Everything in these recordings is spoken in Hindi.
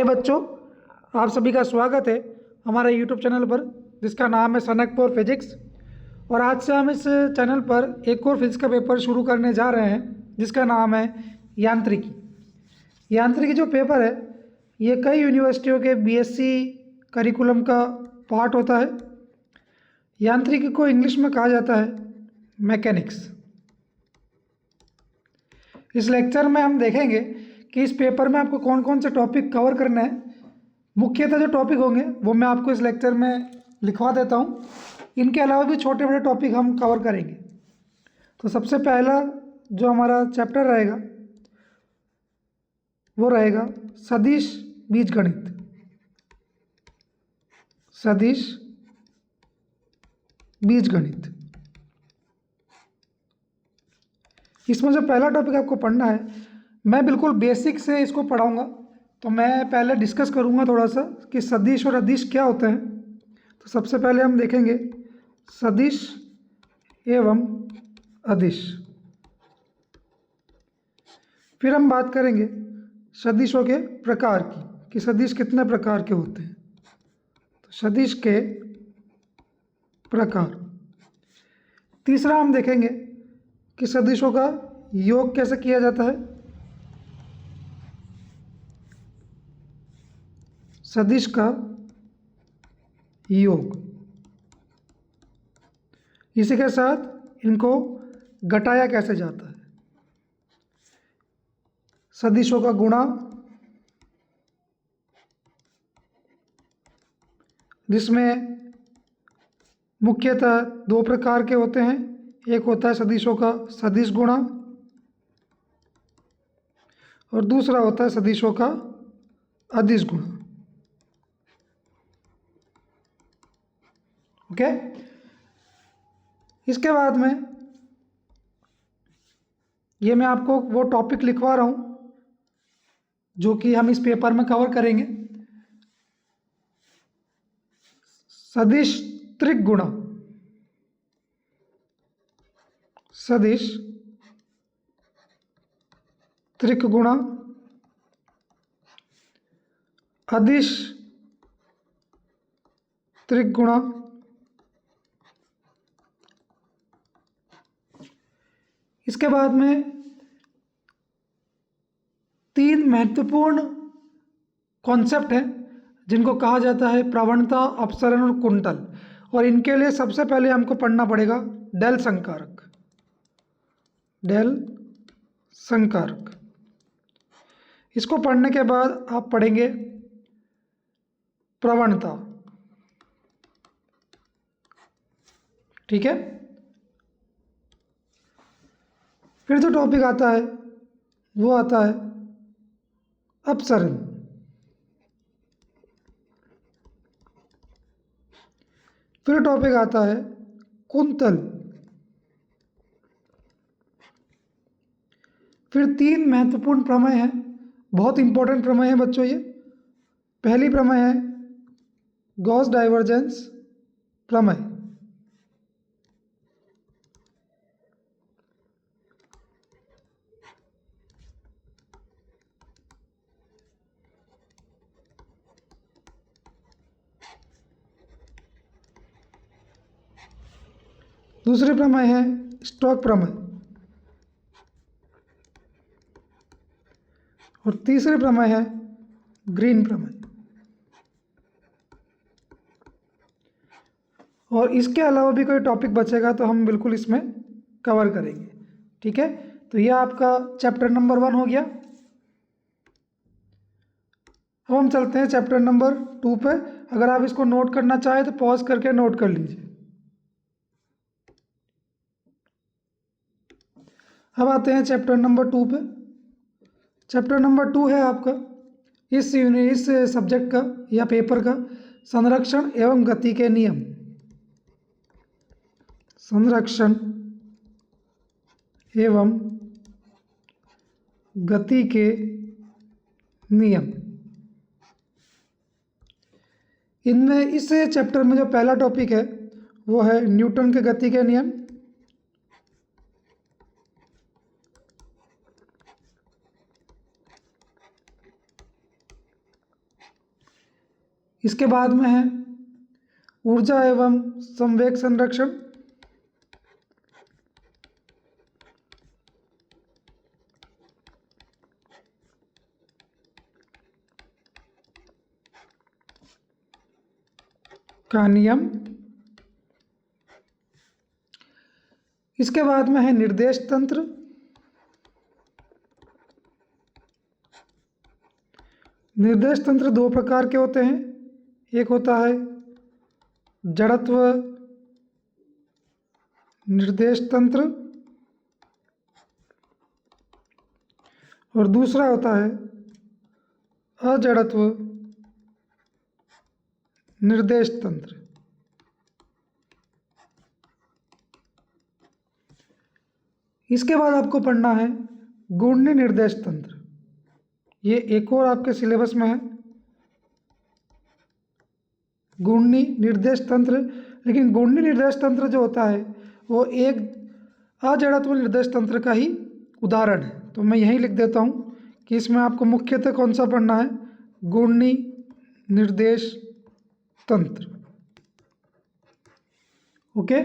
बच्चों, आप सभी का स्वागत है हमारे YouTube चैनल पर जिसका नाम है सनक फॉर फिजिक्स। और आज से हम इस चैनल पर एक और फिजिक्स का पेपर शुरू करने जा रहे हैं जिसका नाम है यांत्रिकी। यांत्रिकी जो पेपर है ये कई यूनिवर्सिटियों के बीएससी करिकुलम का पार्ट होता है। यांत्रिकी को इंग्लिश में कहा जाता है मैकेनिक्स। इस लेक्चर में हम देखेंगे कि इस पेपर में आपको कौन कौन से टॉपिक कवर करने हैं। मुख्यतः जो टॉपिक होंगे वो मैं आपको इस लेक्चर में लिखवा देता हूँ। इनके अलावा भी छोटे बड़े टॉपिक हम कवर करेंगे। तो सबसे पहला जो हमारा चैप्टर रहेगा वो रहेगा सदिश बीजगणित। सदिश बीजगणित। इसमें जो पहला टॉपिक आपको पढ़ना है, मैं बिल्कुल बेसिक से इसको पढ़ाऊंगा। तो मैं पहले डिस्कस करूंगा थोड़ा सा कि सदिश और अदिश क्या होते हैं। तो सबसे पहले हम देखेंगे सदिश एवं अदिश। फिर हम बात करेंगे सदिशों के प्रकार की कि सदिश कितने प्रकार के होते हैं। तो सदिश के प्रकार। तीसरा हम देखेंगे कि सदिशों का योग कैसे किया जाता है। सदिश का योग। इसी के साथ इनको घटाया कैसे जाता है। सदिशों का गुणा, जिसमें मुख्यतः दो प्रकार के होते हैं। एक होता है सदिशों का सदिश गुणा और दूसरा होता है सदिशों का अदिश गुणा। ओके। इसके बाद में ये मैं आपको वो टॉपिक लिखवा रहा हूं जो कि हम इस पेपर में कवर करेंगे। सदिश त्रिगुणा। सदिश त्रिगुणा, अदिश त्रिगुणा, इसके बाद में तीन महत्वपूर्ण कॉन्सेप्ट हैं जिनको कहा जाता है प्रवणता, अपसरण और कुंतल। और इनके लिए सबसे पहले हमको पढ़ना पड़ेगा डेल संकारक। डेल संकारक। इसको पढ़ने के बाद आप पढ़ेंगे प्रवणता। ठीक है। फिर जो टॉपिक आता है वो आता है अपसरण। फिर टॉपिक आता है कुंतल। फिर तीन महत्वपूर्ण प्रमेय हैं, बहुत इंपॉर्टेंट प्रमेय है बच्चों ये। पहली प्रमेय है गॉस डाइवर्जेंस प्रमेय। दूसरी प्रमेय है स्टोक प्रमेय। और तीसरी प्रमेय है ग्रीन प्रमेय। और इसके अलावा भी कोई टॉपिक बचेगा तो हम बिल्कुल इसमें कवर करेंगे। ठीक है। तो यह आपका चैप्टर नंबर 1 हो गया। अब हम चलते हैं चैप्टर नंबर 2 पे। अगर आप इसको नोट करना चाहें तो पॉज करके नोट कर लीजिए। अब आते हैं चैप्टर नंबर 2 पे। चैप्टर नंबर 2 है आपका इस सब्जेक्ट का या पेपर का संरक्षण एवं गति के नियम। संरक्षण एवं गति के नियम। इनमें इस चैप्टर में जो पहला टॉपिक है वो है न्यूटन के गति के नियम। इसके बाद में है ऊर्जा एवं संवेग संरक्षण, का नियम। इसके बाद में है निर्देश तंत्र। निर्देश तंत्र दो प्रकार के होते हैं, एक होता है जड़त्व निर्देश तंत्र और दूसरा होता है अजड़त्व निर्देश तंत्र। इसके बाद आपको पढ़ना है गुणनी निर्देश तंत्र। ये एक और आपके सिलेबस में है गुणनी निर्देश तंत्र, लेकिन गुणनी निर्देश तंत्र जो होता है वो एक अजड़त्व निर्देश तंत्र का ही उदाहरण है। तो मैं यहीं लिख देता हूँ कि इसमें आपको मुख्यतः कौन सा पढ़ना है, गुणनी निर्देश तंत्र। ओके,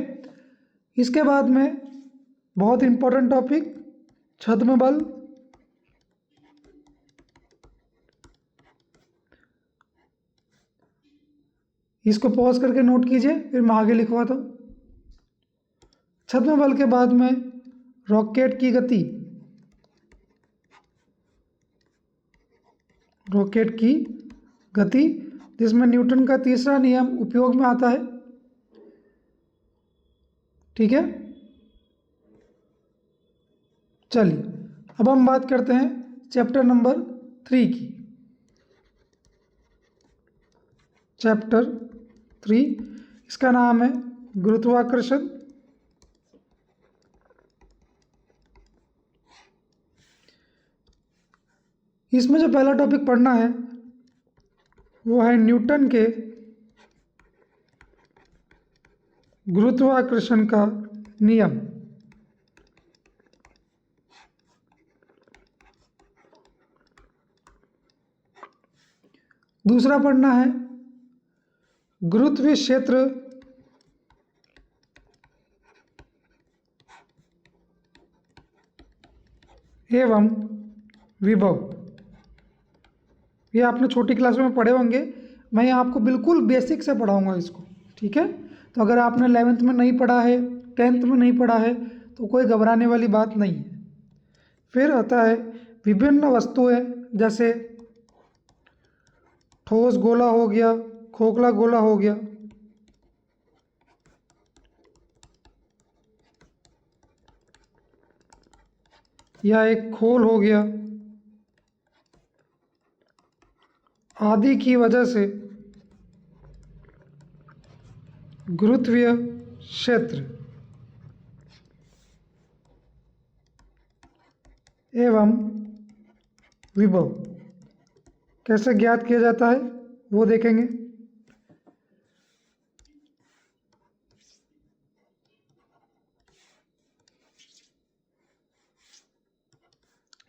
इसके बाद में बहुत इंपॉर्टेंट टॉपिक छद्म बल। इसको पॉज करके नोट कीजिए, फिर मैं आगे लिखवाता हूँ। छद्म बल के बाद में रॉकेट की गति, रॉकेट की गति जिसमें न्यूटन का तीसरा नियम उपयोग में आता है। ठीक है, चलिए अब हम बात करते हैं चैप्टर नंबर 3 की। चैप्टर 3, इसका नाम है गुरुत्वाकर्षण। इसमें जो पहला टॉपिक पढ़ना है वो है न्यूटन के गुरुत्वाकर्षण का नियम। दूसरा पढ़ना है गुरुत्वीय क्षेत्र एवं विभव। ये आपने छोटी क्लास में पढ़े होंगे, मैं आपको बिल्कुल बेसिक से पढ़ाऊंगा इसको। ठीक है, तो अगर आपने 11th में नहीं पढ़ा है, 10th में नहीं पढ़ा है, तो कोई घबराने वाली बात नहीं है। फिर आता है विभिन्न वस्तुएं, जैसे ठोस गोला हो गया, खोखला गोला हो गया, या एक खोल हो गया, आदि की वजह से गुरुत्वीय क्षेत्र एवं विभव कैसे ज्ञात किया जाता है वो देखेंगे।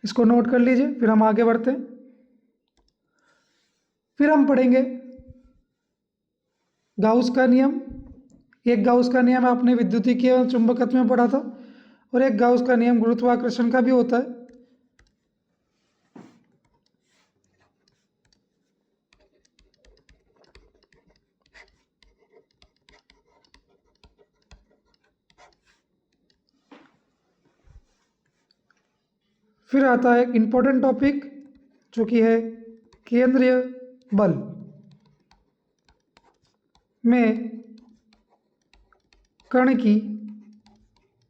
इसको नोट कर लीजिए, फिर हम आगे बढ़ते हैं। फिर हम पढ़ेंगे गाउस का नियम। एक गाउस का नियम आपने विद्युतीय एवं चुंबकत्व में पढ़ा था, और एक गाउस का नियम गुरुत्वाकर्षण का भी होता है। फिर आता है एक इम्पोर्टेंट टॉपिक जो कि है केंद्रीय बल में कण की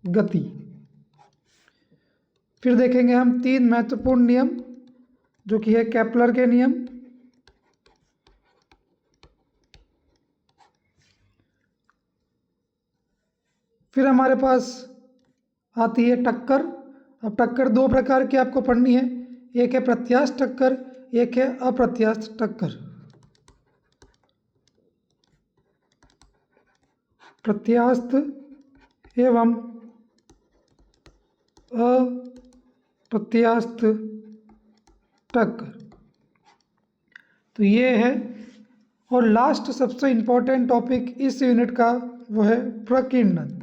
गति। फिर देखेंगे हम 3 महत्वपूर्ण नियम जो कि है केपलर के नियम, फिर हमारे पास आती है टक्कर। अब टक्कर दो प्रकार की आपको पढ़नी है, एक है प्रत्यास्थ टक्कर, एक है अप्रत्यास्थ टक्कर। प्रत्यास्थ एवं अप्रत्यास्थ टक्कर। तो ये है और लास्ट सबसे इम्पोर्टेंट टॉपिक इस यूनिट का वो है प्रकीर्णन।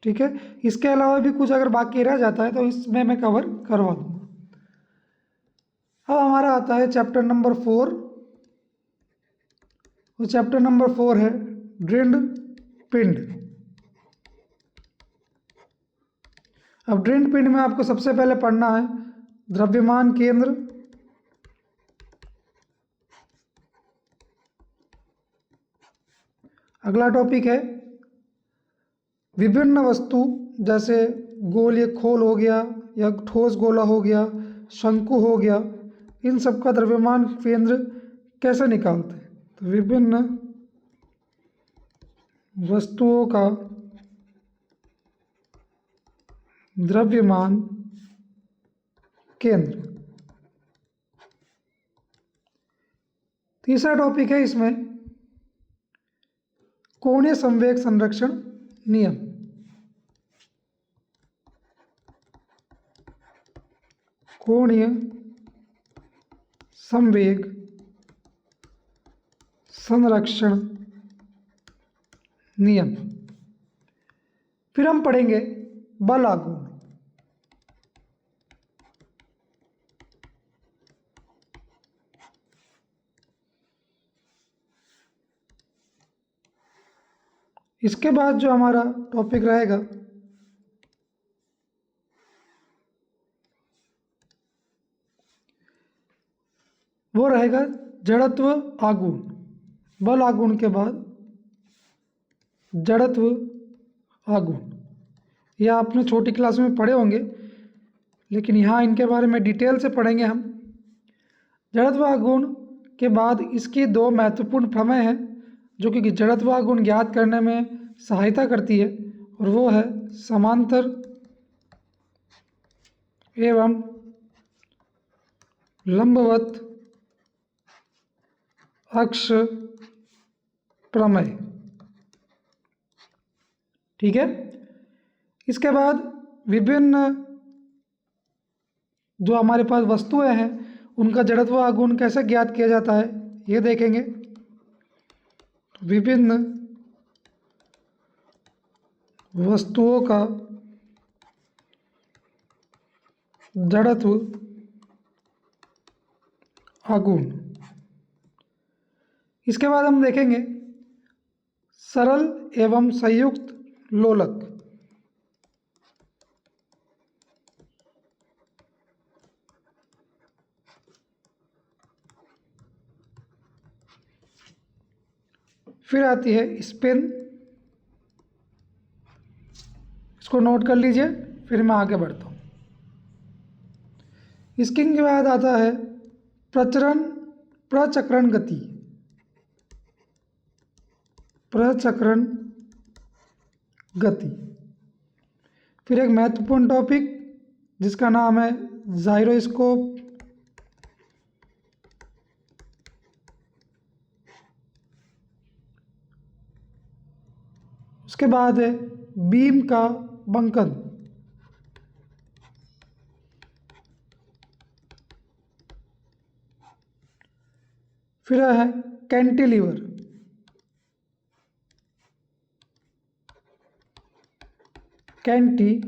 ठीक है, इसके अलावा भी कुछ अगर बाकी रह जाता है तो इसमें मैं कवर करवा दूँगा। अब हमारा आता है चैप्टर नंबर 4। वो चैप्टर नंबर 4 है दृढ़ पिंड। अब दृढ़ पिंड में आपको सबसे पहले पढ़ना है द्रव्यमान केंद्र, अगला टॉपिक है विभिन्न वस्तु, जैसे गोल या खोल हो गया या ठोस गोला हो गया, शंकु हो गया, इन सब का द्रव्यमान केंद्र कैसे निकालते हैं। तो विभिन्न वस्तुओं का द्रव्यमान केंद्र। तीसरा टॉपिक है इसमें कोणीय संवेग संरक्षण नियम। कोणीय संवेग संरक्षण नियम। फिर हम पढ़ेंगे बल आघूर्ण। इसके बाद जो हमारा टॉपिक रहेगा वो रहेगा जड़त्व आघूर्ण। बल आघूर्ण के बाद जड़त्व आघूर्ण। यह आपने छोटी क्लास में पढ़े होंगे, लेकिन यहाँ इनके बारे में डिटेल से पढ़ेंगे हम। जड़त्व आघूर्ण के बाद इसकी दो महत्वपूर्ण प्रमेय हैं जो कि जड़त्व आघूर्ण ज्ञात करने में सहायता करती है, और वो है समांतर एवं लंबवत अक्ष प्रमेय। ठीक है, इसके बाद विभिन्न जो हमारे पास वस्तुएं हैं उनका जड़त्व आघूर्ण कैसे ज्ञात किया जाता है ये देखेंगे। विभिन्न वस्तुओं का जड़त्व आघूर्ण। इसके बाद हम देखेंगे सरल एवं संयुक्त लोलक। फिर आती है स्पिन, इसको नोट कर लीजिए, फिर मैं आगे बढ़ता हूँ। स्किन के बाद आता है प्रचक्रण गति। प्रचक्रण गति। फिर एक महत्वपूर्ण टॉपिक जिसका नाम है जाइरोस्कोप। उसके बाद है बीम का बंकन। फिर है कैंटिलीवर। कैंटिलीवर।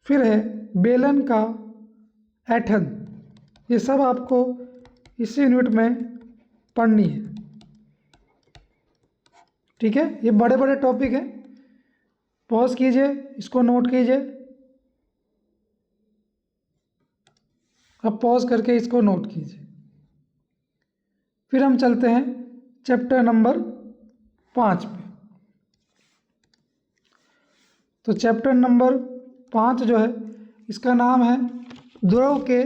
फिर है बेलन का ऐंठन। ये सब आपको इसी यूनिट में पढ़नी है। ठीक है, ये बड़े बड़े टॉपिक हैं, पॉज कीजिए, इसको नोट कीजिए। अब पॉज करके इसको नोट कीजिए। फिर हम चलते हैं चैप्टर नंबर 5 पे। तो चैप्टर नंबर 5 जो है इसका नाम है द्रव के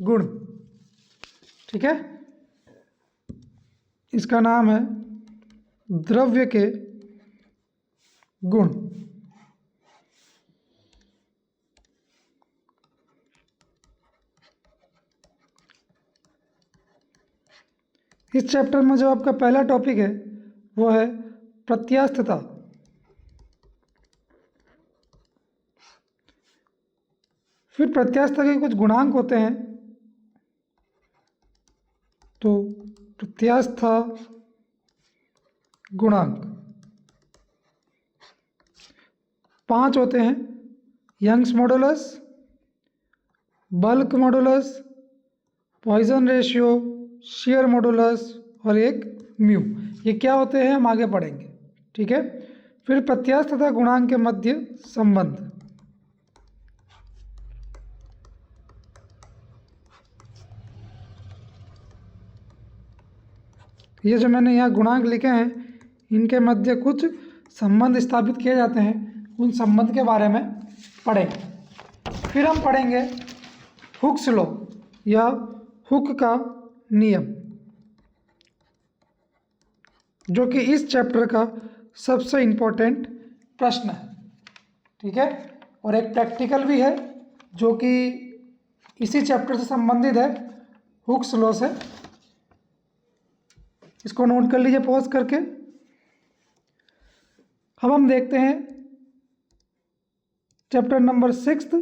गुण। ठीक है, इसका नाम है द्रव्य के गुण। इस चैप्टर में जो आपका पहला टॉपिक है वो है प्रत्यास्थता। फिर प्रत्यास्थता के कुछ गुणांक होते हैं, तो प्रत्यास्था गुणांक 5 होते हैं। Young's modulus, bulk modulus, Poisson ratio, shear modulus और एक म्यू। ये क्या होते हैं हम आगे पढ़ेंगे, ठीक है। फिर प्रत्यास्थता गुणांक के मध्य संबंध। ये जो मैंने यहाँ गुणांक लिखे हैं, इनके मध्य कुछ संबंध स्थापित किए जाते हैं, उन संबंध के बारे में पढ़ेंगे। फिर हम पढ़ेंगे हुक्स लॉ या हुक का नियम, जो कि इस चैप्टर का सबसे इम्पोर्टेंट प्रश्न है, ठीक है। और एक प्रैक्टिकल भी है जो कि इसी चैप्टर से संबंधित है, हुक्स लॉ से। इसको नोट कर लीजिए पॉज करके। अब हम देखते हैं चैप्टर नंबर 6,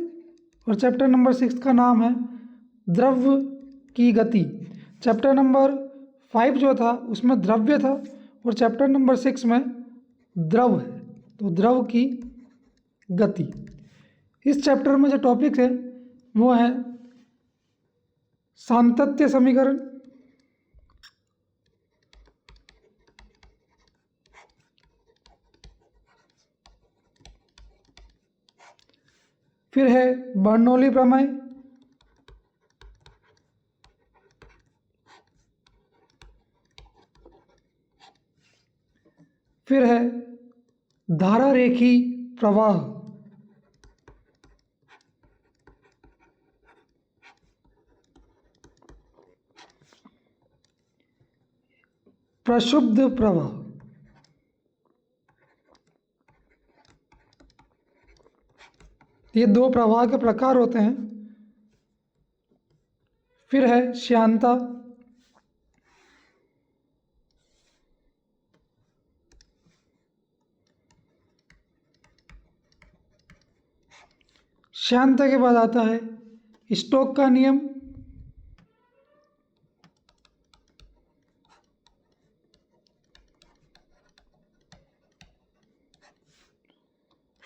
और चैप्टर नंबर 6 का नाम है द्रव्य की गति। चैप्टर नंबर 5 जो था उसमें द्रव्य था, और चैप्टर नंबर 6 में द्रव है, तो द्रव की गति। इस चैप्टर में जो टॉपिक है वो है सातत्य समीकरण, फिर है बर्नौली प्रमेय, फिर है धारा रेखी प्रवाह, प्रक्षुब्ध प्रवाह, ये 2 प्रवाह के प्रकार होते हैं। फिर है श्यानता, श्यानता के बाद आता है स्टोक का नियम,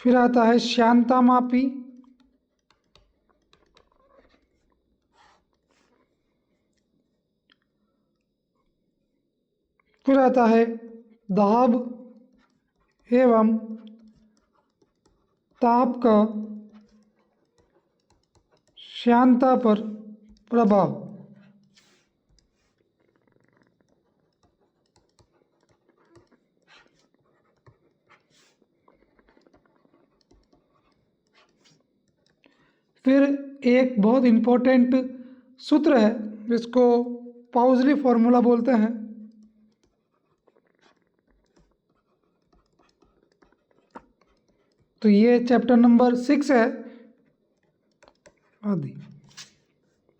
फिर आता है श्यानता मापी, फिर आता है दाब एवं ताप का श्यानता पर प्रभाव। फिर एक बहुत इम्पोर्टेंट सूत्र है जिसको पाउजली फॉर्मूला बोलते हैं, तो ये चैप्टर नंबर 6 है आदि।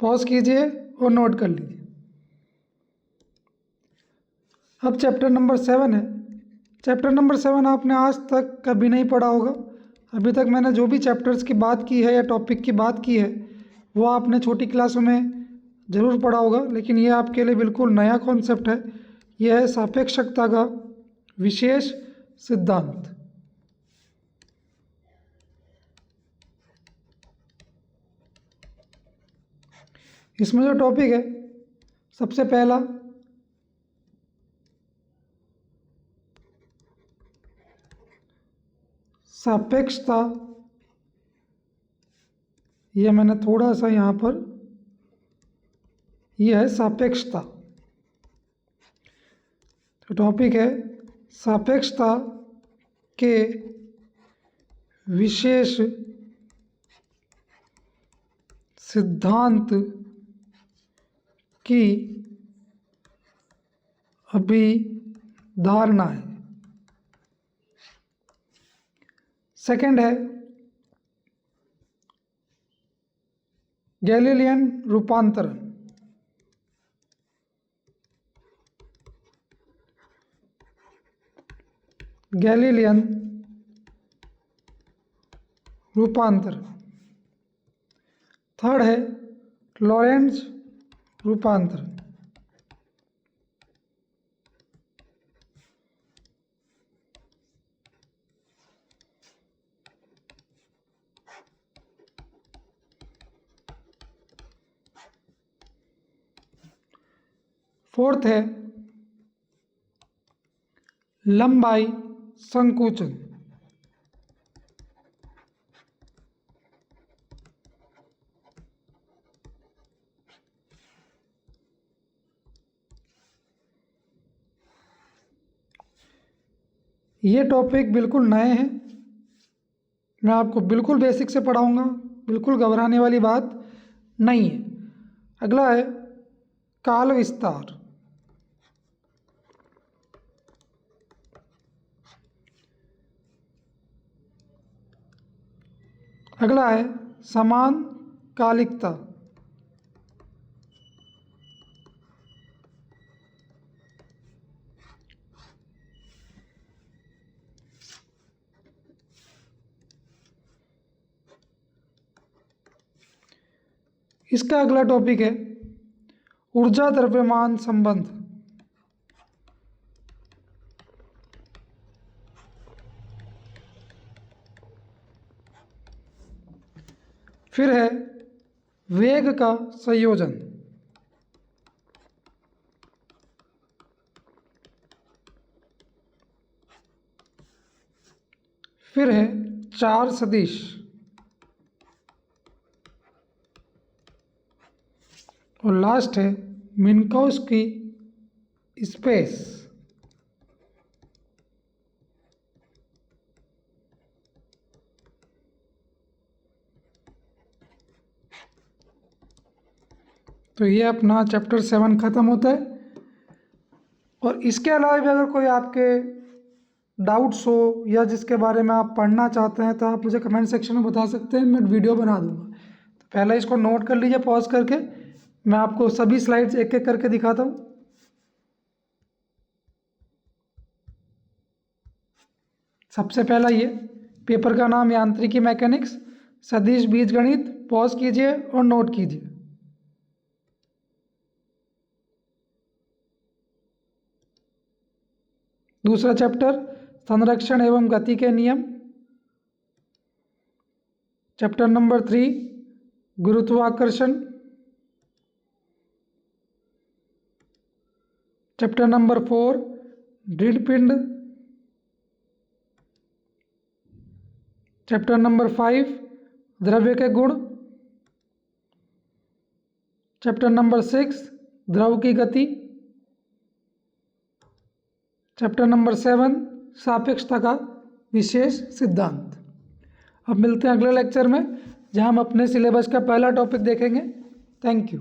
पॉज कीजिए और नोट कर लीजिए। अब चैप्टर नंबर 7 है। चैप्टर नंबर 7 आपने आज तक कभी नहीं पढ़ा होगा। अभी तक मैंने जो भी चैप्टर्स की बात की है या टॉपिक की बात की है वो आपने छोटी क्लासों में ज़रूर पढ़ा होगा, लेकिन ये आपके लिए बिल्कुल नया कॉन्सेप्ट है। यह है सापेक्षता का विशेष सिद्धांत। इसमें जो टॉपिक है, सबसे पहला सापेक्षता, यह मैंने थोड़ा सा यहाँ पर, यह है सापेक्षता। तो टॉपिक है सापेक्षता के विशेष सिद्धांत की अभिधारणाएं। सेकंड है गैलीलियन रूपांतरण। गैलीलियन रूपांतरण। थर्ड है लॉरेंट्ज रूपांतरण। फोर्थ है लंबाई संकुचन। ये टॉपिक बिल्कुल नए हैं, मैं आपको बिल्कुल बेसिक से पढ़ाऊंगा, बिल्कुल घबराने वाली बात नहीं है। अगला है काल विस्तार। अगला है समान कालिकता। इसका अगला टॉपिक है ऊर्जा द्रव्यमान संबंध। फिर है वेग का संयोजन। फिर है चार सदिश। और लास्ट है मिन्कौस्की स्पेस। तो ये अपना चैप्टर 7 ख़त्म होता है। और इसके अलावा भी अगर कोई आपके डाउट्स हो या जिसके बारे में आप पढ़ना चाहते हैं तो आप मुझे कमेंट सेक्शन में बता सकते हैं, मैं वीडियो बना दूंगा। तो पहले इसको नोट कर लीजिए पॉज करके, मैं आपको सभी स्लाइड्स एक एक करके दिखाता हूँ। सबसे पहला ये पेपर का नाम यांत्रिकी मैकेनिक्स सदिश बीजगणित, पॉज कीजिए और नोट कीजिए। दूसरा चैप्टर संरक्षण एवं गति के नियम। चैप्टर नंबर 3 गुरुत्वाकर्षण। चैप्टर नंबर 4 दृढ़ पिंड। चैप्टर नंबर 5 द्रव्य के गुण। चैप्टर नंबर 6 द्रव की गति। चैप्टर नंबर 7 सापेक्षता का विशेष सिद्धांत। अब मिलते हैं अगले लेक्चर में जहां हम अपने सिलेबस का पहला टॉपिक देखेंगे। Thank you.